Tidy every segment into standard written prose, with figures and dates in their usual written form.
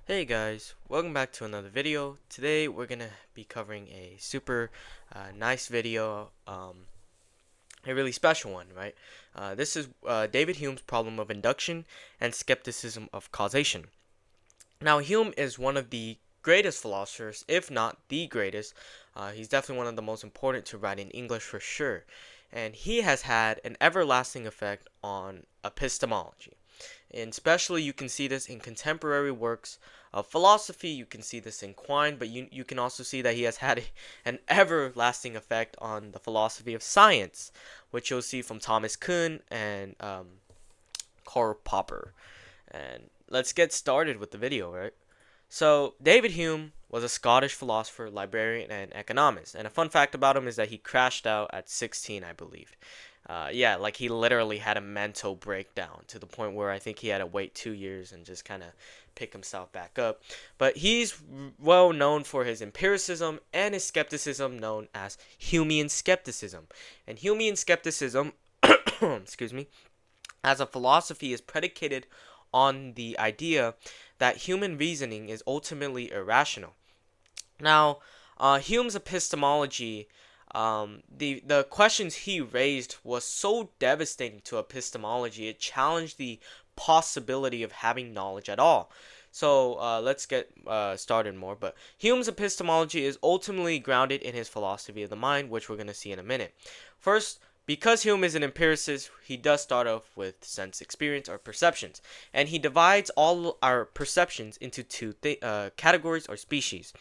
Hey guys, welcome back to another video. Today we're gonna be covering a super nice video, a really special one, right? This is David Hume's problem of induction and skepticism of causation. Now, Hume is one of the greatest philosophers, if not the greatest. He's definitely one of the most important to write in English for sure, and he has had an everlasting effect on epistemology. And especially you can see this in contemporary works of philosophy. You can see this in Quine, but you can also see that he has had an everlasting effect on the philosophy of science, which you'll see from Thomas Kuhn and Karl Popper. And let's get started with the video, right? So, David Hume was a Scottish philosopher, librarian, and economist. And a fun fact about him is that he crashed out at 16, I believe. Yeah, like he literally had a mental breakdown to the point where I think he had to wait 2 years and just kind of pick himself back up. But he's well known for his empiricism and his skepticism, known as Humean skepticism. And Humean skepticism, excuse me, as a philosophy is predicated on the idea that human reasoning is ultimately irrational. Now, Hume's epistemology, the questions he raised was so devastating to epistemology, it challenged the possibility of having knowledge at all. So let's get started more. But Hume's epistemology is ultimately grounded in his philosophy of the mind, which we're going to see in a minute. First, because Hume is an empiricist, he does start off with sense experience or perceptions, and he divides all our perceptions into two categories or species.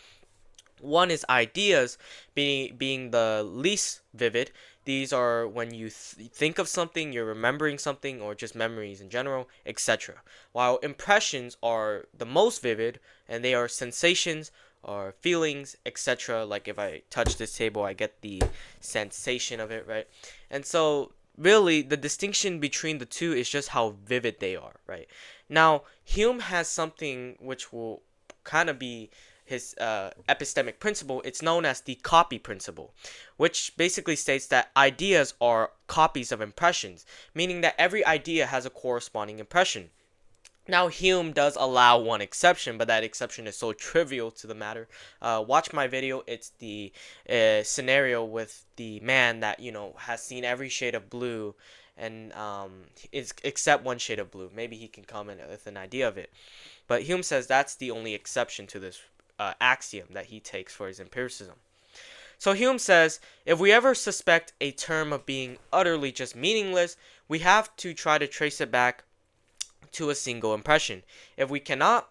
One is ideas, being the least vivid. These are when you think of something, you're remembering something, or just memories in general, etc. While impressions are the most vivid, and they are sensations or feelings, etc. Like if I touch this table, I get the sensation of it, right? And so, really, the distinction between the two is just how vivid they are, right? Now, Hume has something which will kind of be his epistemic principle. It's known as the copy principle, which basically states that ideas are copies of impressions, meaning that every idea has a corresponding impression. Now, Hume does allow one exception, but that exception is so trivial to the matter. Watch my video. It's the scenario with the man that, has seen every shade of blue and is except one shade of blue. Maybe he can come in with an idea of it. But Hume says that's the only exception to this axiom that he takes for his empiricism. So Hume says, if we ever suspect a term of being utterly just meaningless, we have to try to trace it back to a single impression. If we cannot,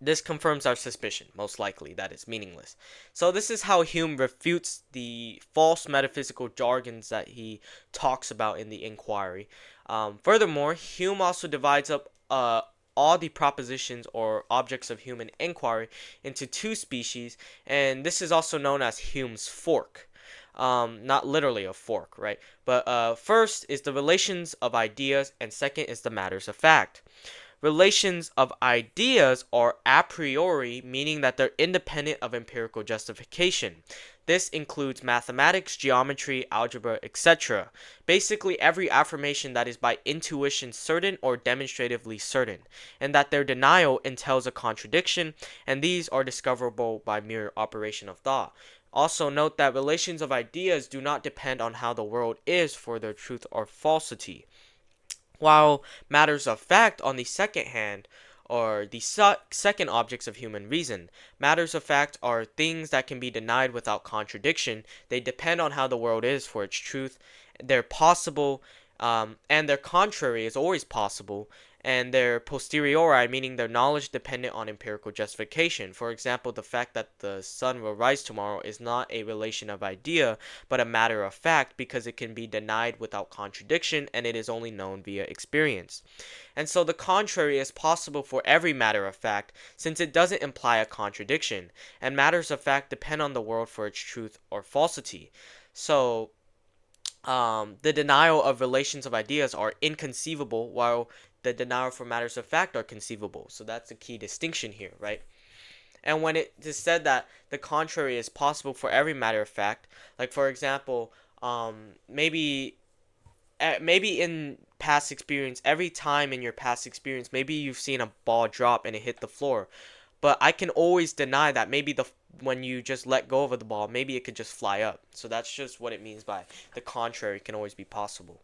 this confirms our suspicion, most likely, that it's meaningless. So this is how Hume refutes the false metaphysical jargons that he talks about in the Inquiry. Furthermore, Hume also divides up all the propositions or objects of human inquiry into two species, and this is also known as Hume's fork. Not literally a fork, right? But first is the relations of ideas, and second is the matters of fact. Relations of ideas are a priori, meaning that they're independent of empirical justification. This includes mathematics, geometry, algebra, etc. Basically, every affirmation that is by intuition certain or demonstratively certain, and that their denial entails a contradiction, and these are discoverable by mere operation of thought. Also, note that relations of ideas do not depend on how the world is for their truth or falsity. While matters of fact, on the second hand, are the second objects of human reason. Matters of fact are things that can be denied without contradiction. They depend on how the world is for its truth. They're possible, and their contrary is always possible. And their posteriori, meaning their knowledge dependent on empirical justification. For example, the fact that the sun will rise tomorrow is not a relation of idea, but a matter of fact because it can be denied without contradiction and it is only known via experience. And so the contrary is possible for every matter of fact since it doesn't imply a contradiction, and matters of fact depend on the world for its truth or falsity. So, the denial of relations of ideas are inconceivable, while the denial for matters of fact are conceivable. So that's a key distinction here, right? And when it is said that the contrary is possible for every matter of fact, like for example, maybe maybe in past experience, every time in your past experience, maybe you've seen a ball drop and it hit the floor. But I can always deny that maybe when you just let go of the ball, maybe it could just fly up. So that's just what it means by the contrary can always be possible.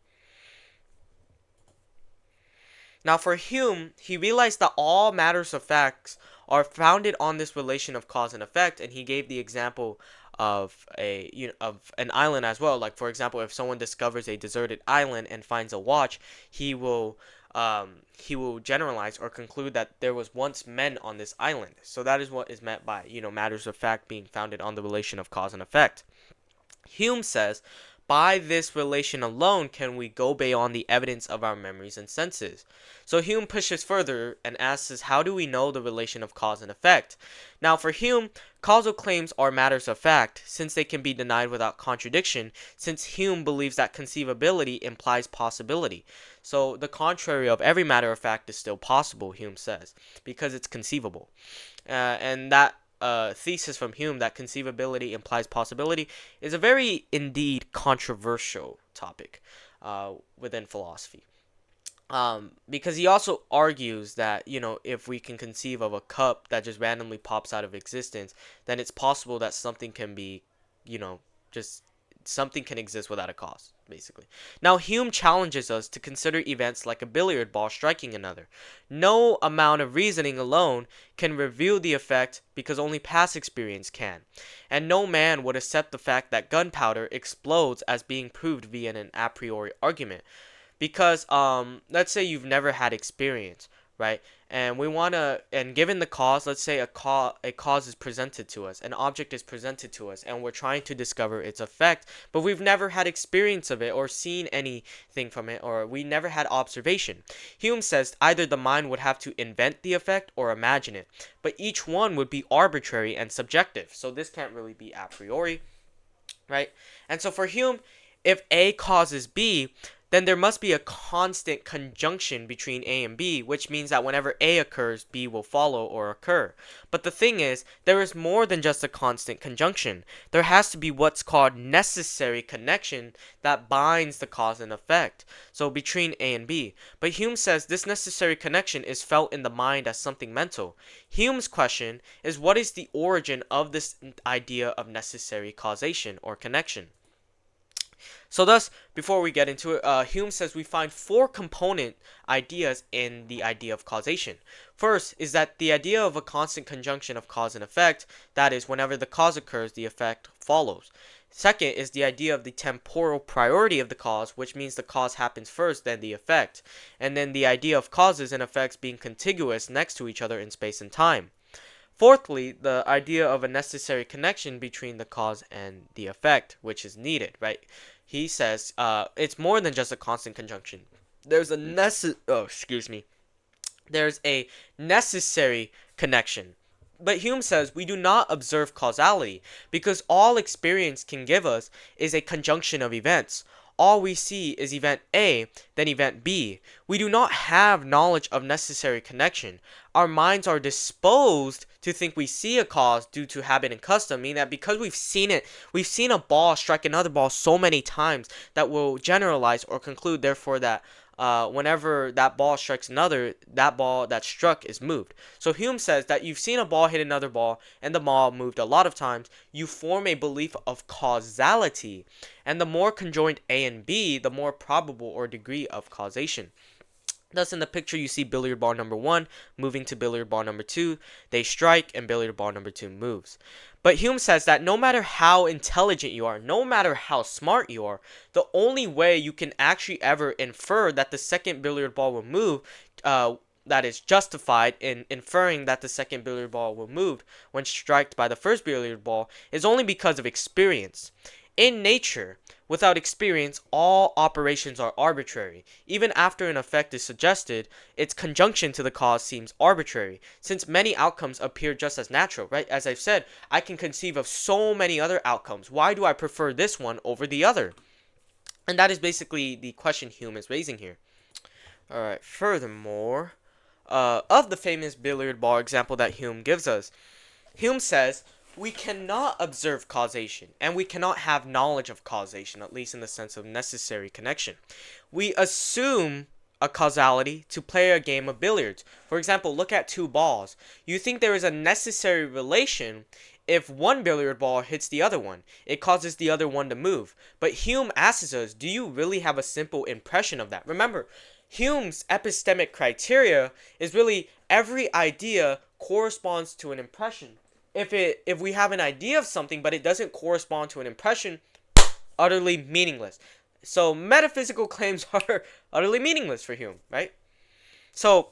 Now, for Hume, he realized that all matters of facts are founded on this relation of cause and effect, and he gave the example of of an island as well. Like, for example, if someone discovers a deserted island and finds a watch, he will generalize or conclude that there was once men on this island. So that is what is meant by matters of fact being founded on the relation of cause and effect. Hume says, by this relation alone can we go beyond the evidence of our memories and senses. So Hume pushes further and asks us, how do we know the relation of cause and effect? Now for Hume, causal claims are matters of fact, since they can be denied without contradiction, since Hume believes that conceivability implies possibility. So the contrary of every matter of fact is still possible, Hume says, because it's conceivable. And that thesis from Hume that conceivability implies possibility is a very indeed controversial topic within philosophy. Because he also argues that if we can conceive of a cup that just randomly pops out of existence, then it's possible that something can be, just something can exist without a cause, basically. Now, Hume challenges us to consider events like a billiard ball striking another. No amount of reasoning alone can reveal the effect because only past experience can. And no man would accept the fact that gunpowder explodes as being proved via an a priori argument. Because let's say you've never had experience, right? And given the cause, let's say a cause is presented to us, an object is presented to us, and we're trying to discover its effect, but we've never had experience of it or seen anything from it, or we never had observation. Hume says either the mind would have to invent the effect or imagine it, but each one would be arbitrary and subjective. So this can't really be a priori, right? And so for Hume, if A causes B, then there must be a constant conjunction between A and B, which means that whenever A occurs, B will follow or occur. But the thing is, there is more than just a constant conjunction. There has to be what's called necessary connection that binds the cause and effect, so between A and B. But Hume says this necessary connection is felt in the mind as something mental. Hume's question is, what is the origin of this idea of necessary causation or connection? So thus, before we get into it, Hume says we find four component ideas in the idea of causation. First is that the idea of a constant conjunction of cause and effect, that is, whenever the cause occurs, the effect follows. Second is the idea of the temporal priority of the cause, which means the cause happens first, then the effect. And then the idea of causes and effects being contiguous next to each other in space and time. Fourthly, the idea of a necessary connection between the cause and the effect, which is needed, right? He says it's more than just a constant conjunction. There's a There's a necessary connection. But Hume says we do not observe causality because all experience can give us is a conjunction of events. All we see is event A, then event B. We do not have knowledge of necessary connection. Our minds are disposed to think we see a cause due to habit and custom, meaning that because we've seen a ball strike another ball so many times that we'll generalize or conclude, therefore, that whenever that ball strikes another, that ball that struck is moved. So Hume says that you've seen a ball hit another ball and the ball moved a lot of times, you form a belief of causality. And the more conjoined A and B, the more probable or degree of causation. Thus, in the picture, you see billiard ball number 1 moving to billiard ball number 2. They strike, and billiard ball number 2 moves. But Hume says that no matter how intelligent you are, no matter how smart you are, the only way you can actually ever infer that the second billiard ball will move, that is justified in inferring that the second billiard ball will move when struck by the first billiard ball, is only because of experience. In nature, without experience, all operations are arbitrary. Even after an effect is suggested, its conjunction to the cause seems arbitrary, since many outcomes appear just as natural, right? As I've said, I can conceive of so many other outcomes. Why do I prefer this one over the other? And that is basically the question Hume is raising here. Alright, furthermore, of the famous billiard ball example that Hume gives us, Hume says, we cannot observe causation, and we cannot have knowledge of causation, at least in the sense of necessary connection. We assume a causality to play a game of billiards. For example, look at two balls. You think there is a necessary relation if one billiard ball hits the other one. It causes the other one to move. But Hume asks us, do you really have a simple impression of that? Remember, Hume's epistemic criteria is really every idea corresponds to an impression. If we have an idea of something but it doesn't correspond to an impression, utterly meaningless. So metaphysical claims are utterly meaningless for Hume, right? So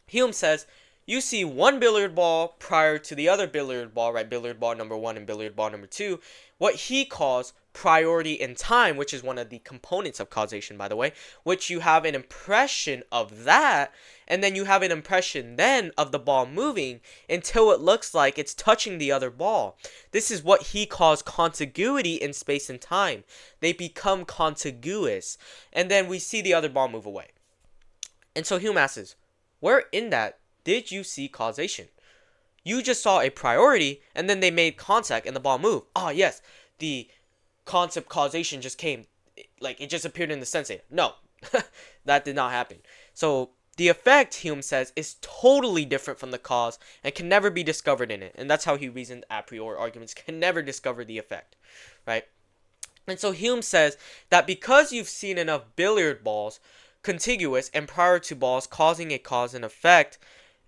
Hume says you see one billiard ball prior to the other billiard ball, right? Billiard ball number 1 and billiard ball number 2. What he calls priority in time, which is one of the components of causation, by the way, which you have an impression of that, and then you have an impression then of the ball moving until it looks like it's touching the other ball. This is what he calls contiguity in space and time. They become contiguous, and then we see the other ball move away. And so Hume asks, where in that did you see causation? You just saw a priority, and then they made contact, and the ball moved. Ah, yes, the concept causation just came, like it just appeared in the sensei. No, that did not happen. So the effect, Hume says, is totally different from the cause and can never be discovered in it. And that's how he reasoned a priori arguments can never discover the effect, right? And so Hume says that because you've seen enough billiard balls contiguous and prior to balls causing a cause and effect,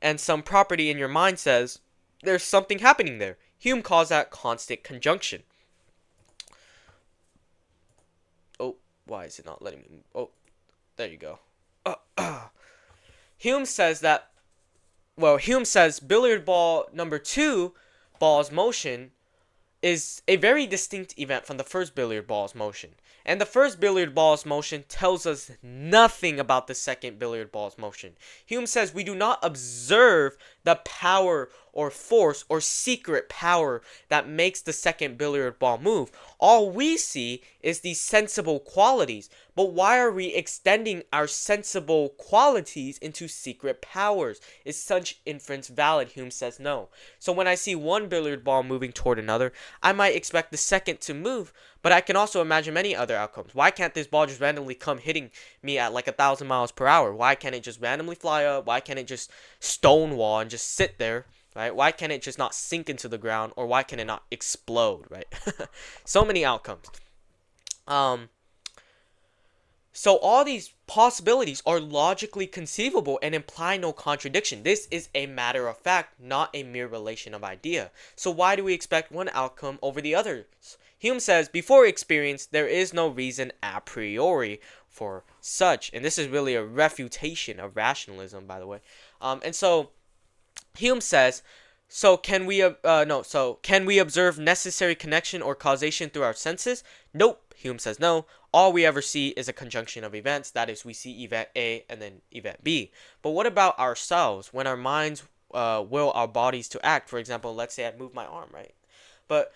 and some property in your mind says there's something happening there. Hume calls that constant conjunction. Oh, why is it not letting me move? Oh, there you go. Hume says billiard ball number 2 ball's motion is a very distinct event from the first billiard ball's motion. And the first billiard ball's motion tells us nothing about the second billiard ball's motion. Hume says we do not observe the power or force or secret power that makes the second billiard ball move. All we see is these sensible qualities. But why are we extending our sensible qualities into secret powers? Is such inference valid? Hume says no. So when I see one billiard ball moving toward another, I might expect the second to move, but I can also imagine many other outcomes. Why can't this ball just randomly come hitting me at like 1,000 miles per hour? Why can't it just randomly fly up? Why can't it just stonewall and just sit there? Right? Why can't it just not sink into the ground? Or why can it not explode? Right? So many outcomes. So all these possibilities are logically conceivable and imply no contradiction. This is a matter of fact, not a mere relation of idea. So why do we expect one outcome over the others? Hume says, before experience, there is no reason a priori for such. And this is really a refutation of rationalism, by the way. And so Hume says, can we observe necessary connection or causation through our senses? Nope. Hume says no. All we ever see is a conjunction of events. That is, we see event A and then event B. But what about ourselves? When our minds will our bodies to act, for example, let's say I move my arm, right? But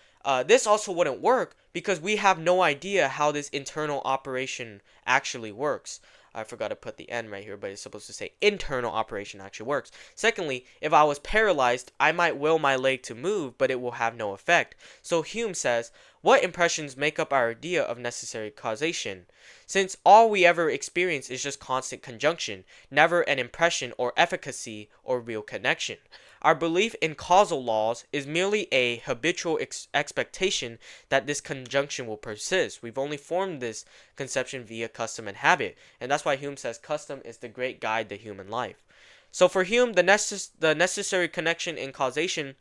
this also wouldn't work because we have no idea how this internal operation actually works. I forgot to put the N right here, but it's supposed to say internal operation actually works. Secondly, if I was paralyzed, I might will my leg to move, but it will have no effect. So Hume says, what impressions make up our idea of necessary causation? Since all we ever experience is just constant conjunction, never an impression or efficacy or real connection. Our belief in causal laws is merely a habitual expectation that this conjunction will persist. We've only formed this conception via custom and habit, and that's why Hume says custom is the great guide to human life. So for Hume, the necessary connection in causation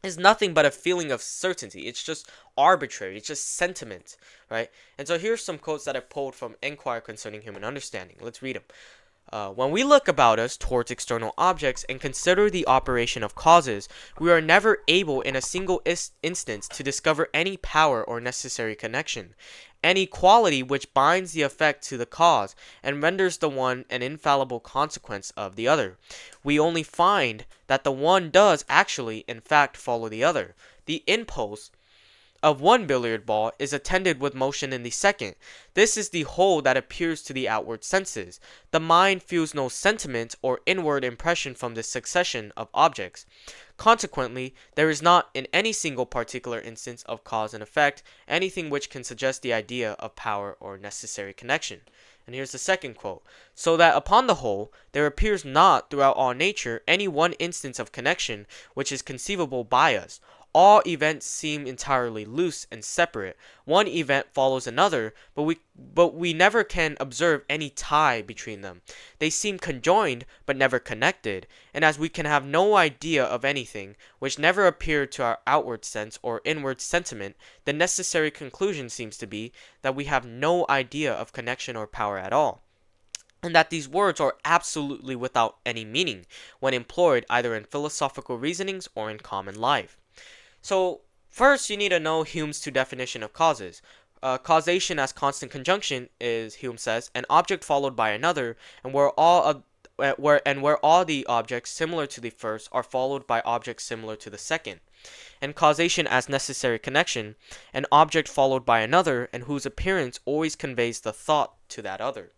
is nothing but a feeling of certainty. It's just arbitrary. It's just sentiment, right? And so here's some quotes that I pulled from Enquiry Concerning Human Understanding. Let's read them. When we look about us towards external objects and consider the operation of causes, we are never able in a single instance to discover any power or necessary connection, any quality which binds the effect to the cause and renders the one an infallible consequence of the other. We only find that the one does actually, in fact, follow the other. The impulse of one billiard ball is attended with motion in the second. This is the whole that appears to the outward senses. The mind feels no sentiment or inward impression from this succession of objects. Consequently, there is not in any single particular instance of cause and effect anything which can suggest the idea of power or necessary connection. And here's the second quote. So that upon the whole, there appears not throughout all nature any one instance of connection which is conceivable by us. All events seem entirely loose and separate. One event follows another, but we never can observe any tie between them. They seem conjoined, but never connected. And as we can have no idea of anything which never appeared to our outward sense or inward sentiment, the necessary conclusion seems to be that we have no idea of connection or power at all, and that these words are absolutely without any meaning when employed either in philosophical reasonings or in common life. So first, you need to know Hume's two definition of causes. Causation as constant conjunction is, Hume says, an object followed by another, and where all the objects similar to the first are followed by objects similar to the second. And causation as necessary connection, an object followed by another, and whose appearance always conveys the thought to that other.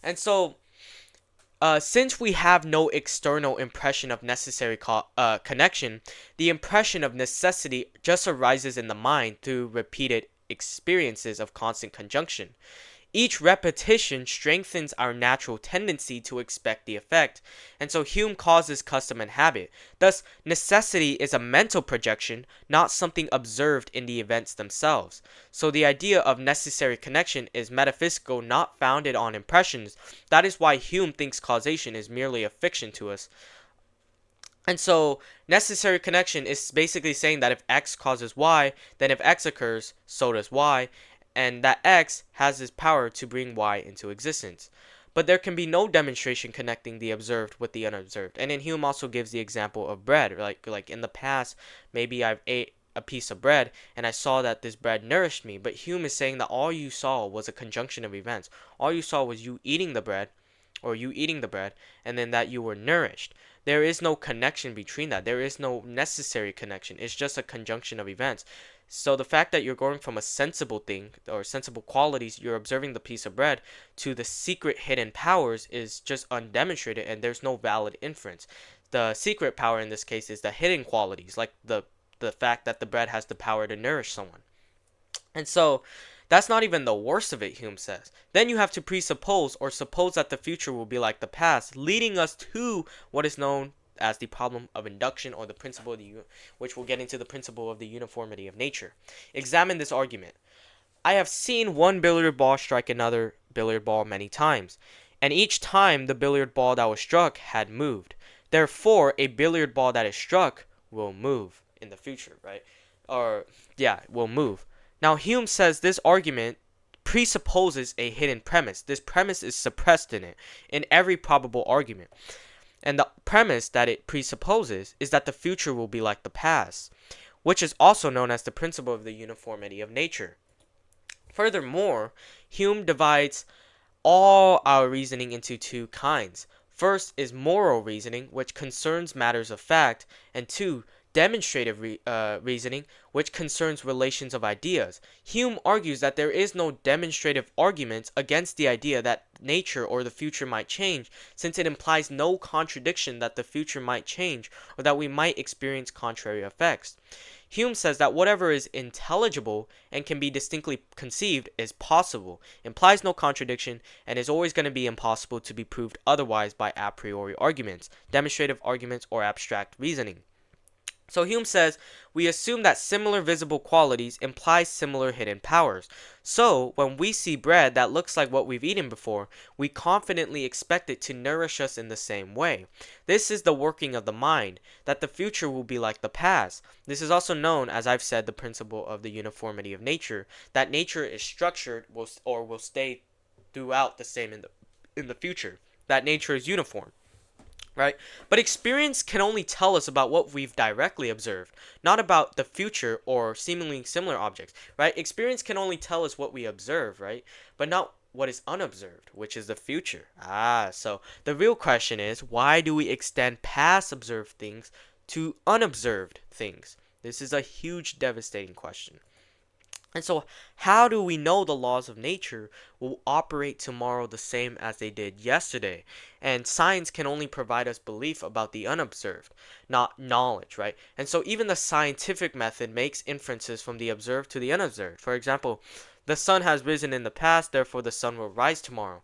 And so, since we have no external impression of necessary connection, the impression of necessity just arises in the mind through repeated experiences of constant conjunction. Each repetition strengthens our natural tendency to expect the effect, and so Hume causes custom and habit. Thus, necessity is a mental projection, not something observed in the events themselves. So the idea of necessary connection is metaphysical, not founded on impressions. That is why Hume thinks causation is merely a fiction to us. And so, necessary connection is basically saying that if X causes Y, then if X occurs, so does Y, and that X has this power to bring Y into existence. But there can be no demonstration connecting the observed with the unobserved. And then Hume also gives the example of bread. Like in the past, maybe I've ate a piece of bread and I saw that this bread nourished me. But Hume is saying that all you saw was a conjunction of events. All you saw was you eating the bread, and then that you were nourished. There is no connection between that. There is no necessary connection. It's just a conjunction of events. So the fact that you're going from a sensible thing or sensible qualities, you're observing the piece of bread, to the secret hidden powers is just undemonstrated, and there's no valid inference. The secret power in this case is the hidden qualities, like the fact that the bread has the power to nourish someone. And so that's not even the worst of it, Hume says. Then you have to presuppose or suppose that the future will be like the past, leading us to what is known as the problem of induction, or the principle of which we'll get into the principle of the uniformity of nature. Examine this argument. I have seen one billiard ball strike another billiard ball many times, and each time the billiard ball that was struck had moved. Therefore, a billiard ball that is struck will move in the future, right? Will move. Now, Hume says this argument presupposes a hidden premise. This premise is suppressed in every probable argument. And the premise that it presupposes is that the future will be like the past, which is also known as the principle of the uniformity of nature. Furthermore, Hume divides all our reasoning into two kinds. First is moral reasoning, which concerns matters of fact, and two, demonstrative reasoning, which concerns relations of ideas. Hume argues that there is no demonstrative argument against the idea that nature or the future might change, since it implies no contradiction that the future might change or that we might experience contrary effects. Hume says that whatever is intelligible and can be distinctly conceived is possible, implies no contradiction, and is always going to be impossible to be proved otherwise by a priori arguments, demonstrative arguments, or abstract reasoning. So Hume says, we assume that similar visible qualities imply similar hidden powers. So, when we see bread that looks like what we've eaten before, we confidently expect it to nourish us in the same way. This is the working of the mind, that the future will be like the past. This is also known, as I've said, the principle of the uniformity of nature, that nature is structured will stay throughout the same in the future, that nature is uniform. Right? But experience can only tell us about what we've directly observed, not about the future or seemingly similar objects, right? Experience can only tell us what we observe, right? But not what is unobserved, which is the future. So the real question is, why do we extend past observed things to unobserved things? This is a huge, devastating question. And so, how do we know the laws of nature will operate tomorrow the same as they did yesterday? And science can only provide us belief about the unobserved, not knowledge, right? And so, even the scientific method makes inferences from the observed to the unobserved. For example, the sun has risen in the past, therefore the sun will rise tomorrow.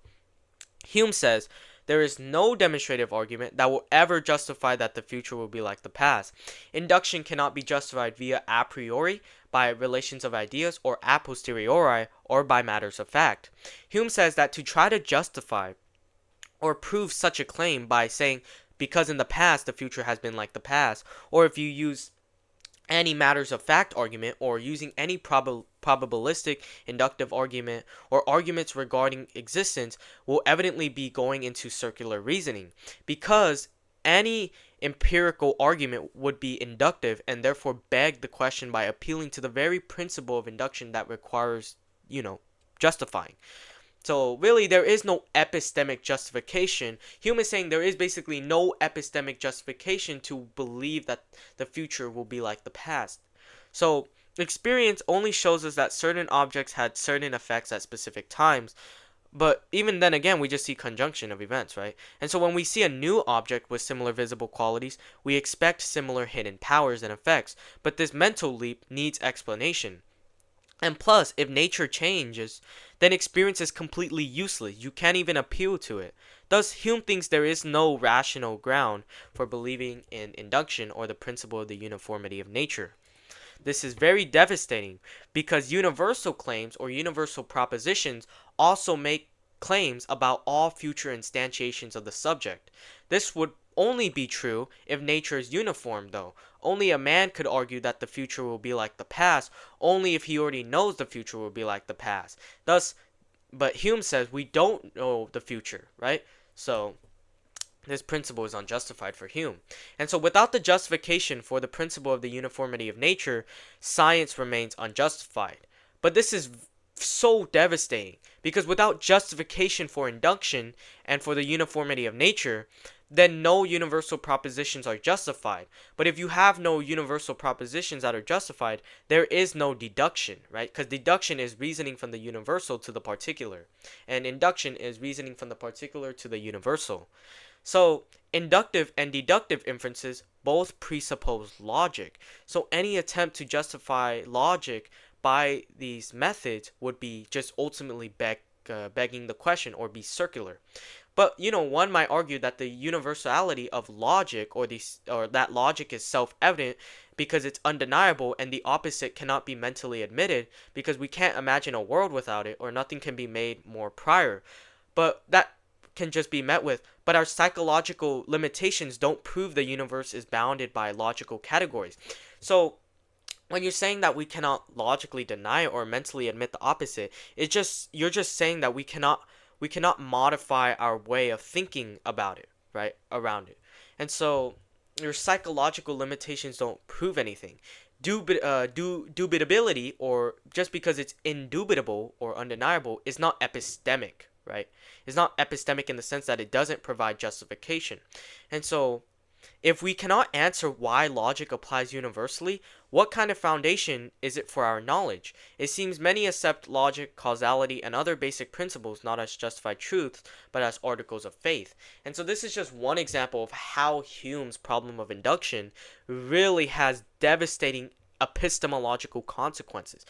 Hume says there is no demonstrative argument that will ever justify that the future will be like the past. Induction cannot be justified via a priori, by relations of ideas, or a posteriori, or by matters of fact. Hume says that to try to justify or prove such a claim by saying because in the past the future has been like the past, or if you use any matters of fact argument, or using any probabilistic inductive argument, or arguments regarding existence, will evidently be going into circular reasoning, because any empirical argument would be inductive and therefore beg the question by appealing to the very principle of induction that requires, justifying. So really, there is no epistemic justification. Hume is saying there is basically no epistemic justification to believe that the future will be like the past. So experience only shows us that certain objects had certain effects at specific times. But even then again, we just see conjunction of events, right? And so when we see a new object with similar visible qualities, we expect similar hidden powers and effects. But this mental leap needs explanation. And plus, if nature changes, then experience is completely useless. You can't even appeal to it. Thus, Hume thinks there is no rational ground for believing in induction or the principle of the uniformity of nature. This is very devastating because universal claims or universal propositions also make claims about all future instantiations of the subject. This would only be true if nature is uniform, though. Only a man could argue that the future will be like the past, only if he already knows the future will be like the past. Thus, but Hume says we don't know the future, right? So, this principle is unjustified for Hume. And so without the justification for the principle of the uniformity of nature, science remains unjustified. But this is so devastating because without justification for induction and for the uniformity of nature, then no universal propositions are justified. But if you have no universal propositions that are justified, there is no deduction, right? Because deduction is reasoning from the universal to the particular, and induction is reasoning from the particular to the universal. So, inductive and deductive inferences both presuppose logic. So, any attempt to justify logic by these methods would be just ultimately begging the question or be circular. But one might argue that the universality of logic or that logic is self-evident because it's undeniable, and the opposite cannot be mentally admitted because we can't imagine a world without it, or nothing can be made more prior. But that can just be met with, but our psychological limitations don't prove the universe is bounded by logical categories. So when you're saying that we cannot logically deny or mentally admit the opposite, you're just saying that we cannot modify our way of thinking about it, right? Around it. And so your psychological limitations don't prove anything. Dubitability, or just because it's indubitable or undeniable, is not epistemic, right? It's not epistemic in the sense that it doesn't provide justification. And so if we cannot answer why logic applies universally, what kind of foundation is it for our knowledge? It seems many accept logic, causality, and other basic principles not as justified truths, but as articles of faith. And so this is just one example of how Hume's problem of induction really has devastating epistemological consequences.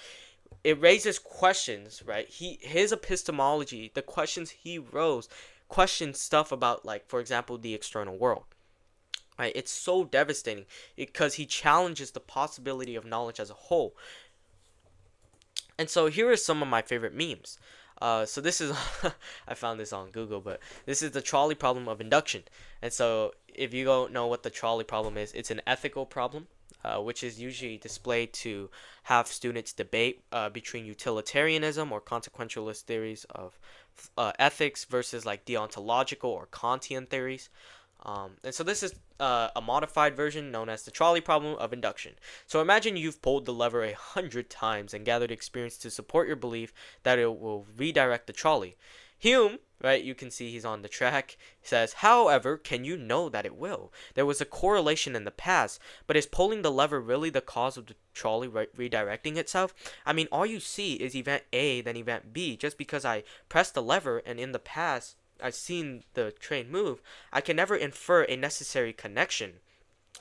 It raises questions, right? His epistemology, the questions he rose, question stuff about, like, for example, the external world. Right? It's so devastating because he challenges the possibility of knowledge as a whole. And so here are some of my favorite memes. So this is I found this on Google, but this is the trolley problem of induction. And so if you don't know what the trolley problem is, it's an ethical problem, which is usually displayed to have students debate between utilitarianism or consequentialist theories of ethics versus like deontological or Kantian theories. And so this is a modified version known as the trolley problem of induction. So imagine you've pulled the lever 100 times and gathered experience to support your belief that it will redirect the trolley. Hume, right, you can see he's on the track, says, however, can you know that it will? There was a correlation in the past, but is pulling the lever really the cause of the trolley redirecting itself? I mean, all you see is event A, then event B. Just because I press the lever and in the past I've seen the train move, I can never infer a necessary connection,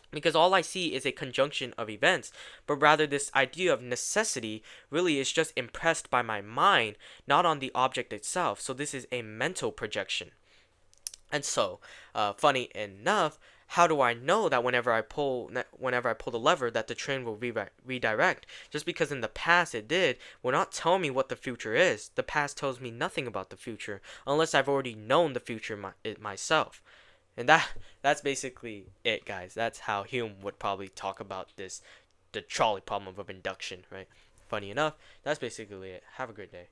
because all I see is a conjunction of events, but rather this idea of necessity really is just impressed by my mind, not on the object itself. So this is a mental projection. And so, funny enough, how do I know that whenever I pull the lever that the train will redirect? Just because in the past it did will not tell me what the future is. The past tells me nothing about the future unless I've already known the future myself. And that's basically it, guys. That's how Hume would probably talk about the trolley problem of induction, right? Funny enough, that's basically it. Have a great day.